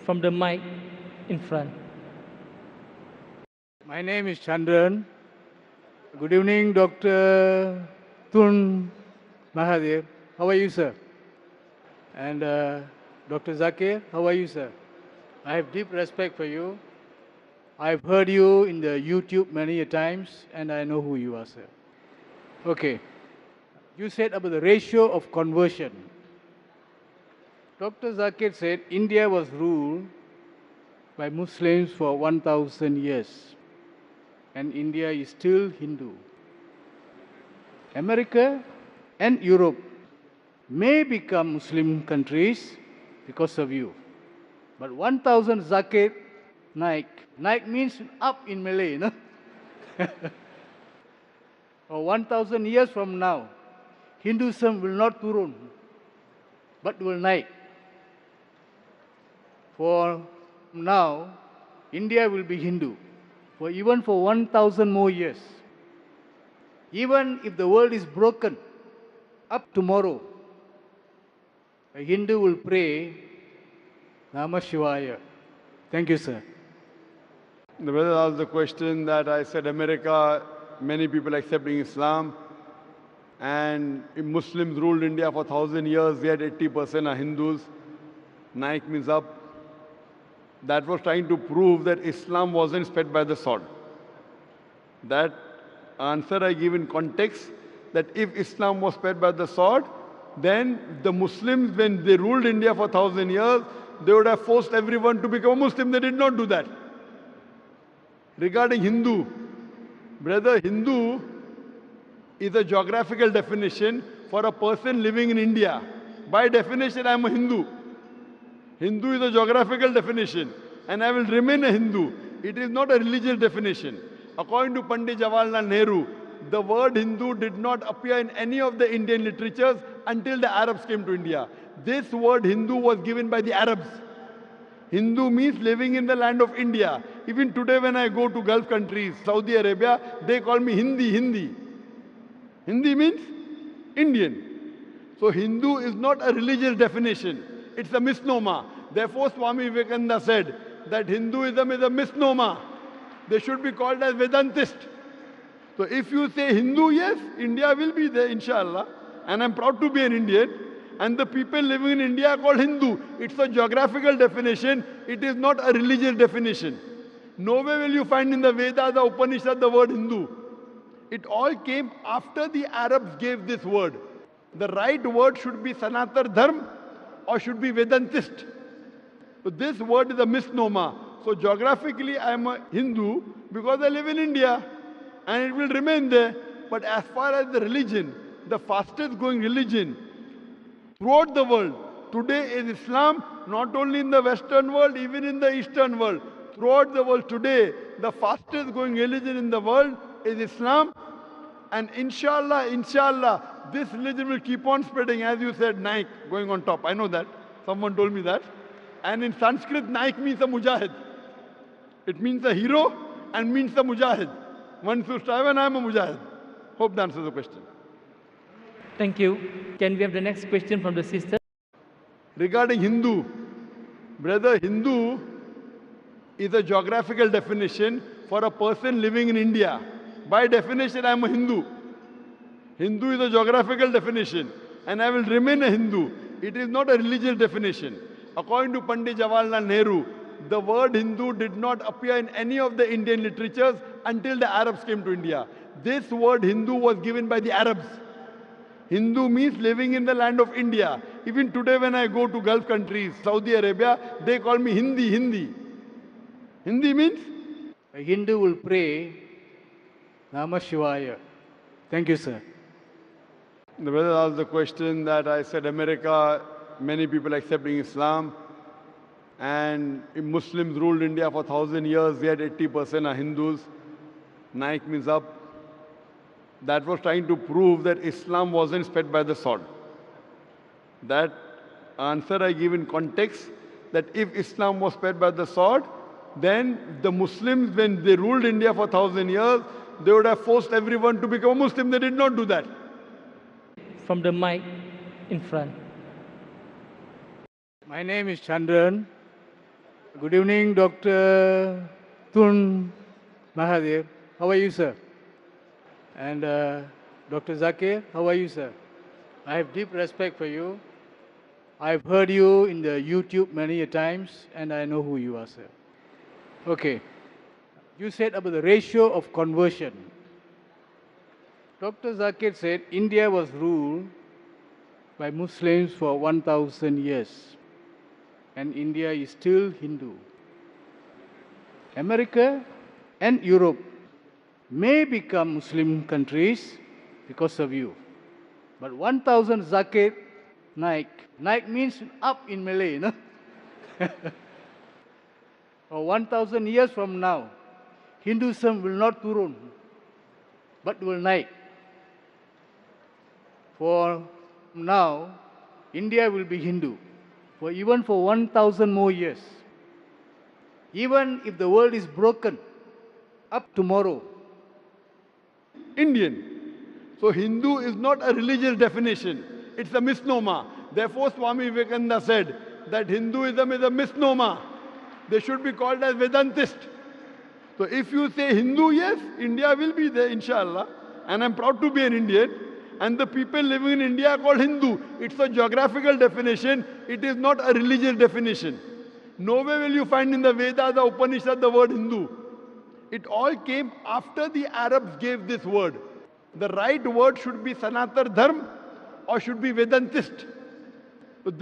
from the mic in front. My name is Chandran. Good evening, Dr. Tun Mahathir. How are you, sir? And Dr. Zakir, how are you, sir? I have deep respect for you. I've heard you in the YouTube many a times, and I know who you are, sir. Okay. You said about the ratio of conversion. Dr. Zakir said India was ruled by Muslims for 1,000 years, and India is still Hindu. America and Europe may become Muslim countries because of you. But 1,000 Zakir Naik. Naik means up in Malay, no? Or 1,000 years from now, Hinduism will not turun, but will naik. For now, India will be Hindu, even for 1,000 more years. Even if the world is broken, up tomorrow, a Hindu will pray Namah Shivaya. Thank you, sir. The brother asked the question that I said America, many people accepting Islam, and if Muslims ruled India for 1,000 years, yet 80% are Hindus. Naik means up. That was trying to prove that Islam wasn't spread by the sword. That answer I give in context, that if Islam was spread by the sword, then the Muslims, when they ruled India for 1,000 years, they would have forced everyone to become a Muslim. They did not do that. Regarding Hindu, brother, Hindu is a geographical definition for a person living in India. By definition, I am a Hindu. Hindu is a geographical definition, and I will remain a Hindu. It is not a religious definition. According to Pandit Jawaharlal Nehru, the word Hindu did not appear in any of the Indian literatures until the Arabs came to India. This word Hindu was given by the Arabs. Hindu means living in the land of India. Even today when I go to Gulf countries, Saudi Arabia, they call me Hindi. Hindi means Indian. So Hindu is not a religious definition. It's a misnomer. Therefore Swami Vivekananda said that Hinduism is a misnomer. They should be called as Vedantist. So if you say Hindu, yes, India will be there, inshallah. And I'm proud to be an Indian. And the people living in India are called Hindu. It's a geographical definition. It is not a religious definition. Nowhere will you find in the Vedas, the Upanishad, the word Hindu. It all came after the Arabs gave this word. The right word should be Sanatar Dharma or should be Vedantist. So this word is a misnomer. So geographically I am a Hindu because I live in India and it will remain there. But as far as the religion, the fastest growing religion throughout the world today is Islam, not only in the Western world, even in the Eastern world. Throughout the world today, the fastest growing religion in the world is Islam. And inshallah, this religion will keep on spreading, as you said, Naik, going on top. I know that. Someone told me that. And in Sanskrit, Naik means a mujahid. It means a hero and means a mujahid. One should strive, and I am a mujahid. Hope that answers the question. Thank you. Can we have the next question from the sister? Regarding Hindu, brother, Hindu is a geographical definition for a person living in India. By definition, I am a Hindu. Hindu is a geographical definition, and I will remain a Hindu. It is not a religious definition. According to Pandit Jawaharlal Nehru, the word Hindu did not appear in any of the Indian literatures until the Arabs came to India. This word Hindu was given by the Arabs. Hindu means living in the land of India. Even today when I go to Gulf countries, Saudi Arabia, they call me Hindi. Hindi means? A Hindu will pray Namah Shivaya. Thank you, sir. The brother asked the question that I said America, many people accepting Islam, and if Muslims ruled India for 1,000 years, yet 80% are Hindus. Naik means up. That was trying to prove that Islam wasn't spread by the sword. That answer I give in context, that if Islam was spread by the sword, then the Muslims, when they ruled India for 1,000 years, they would have forced everyone to become a Muslim. They did not do that. From the mic in front. My name is Chandran. Good evening, Dr. Tun Mahathir. How are you, sir? And Dr. Zakir, how are you, sir? I have deep respect for you. I've heard you in the YouTube many a times, and I know who you are, sir. Okay. You said about the ratio of conversion. Dr. Zakir said India was ruled by Muslims for 1,000 years, and India is still Hindu. America and Europe may become Muslim countries because of you. But 1,000 Zakir Naik. Naik means up in Malay, no? Or 1,000 years from now, Hinduism will not turun, but will naik. For now, India will be Hindu, even for 1,000 more years. Even if the world is broken up tomorrow. Indian. So Hindu is not a religious definition. It's a misnomer. Therefore, Swami Vivekananda said that Hinduism is a misnomer. They should be called as Vedantist. So if you say Hindu, yes, India will be there, inshallah. And I'm proud to be an Indian. And the people living in India are called Hindu. It's a geographical definition. It is not a religious definition. Nowhere will you find in the Vedas, the Upanishad, the word Hindu. It all came after the Arabs gave this word. The right word should be Sanatar Dharma or should be Vedantist. So this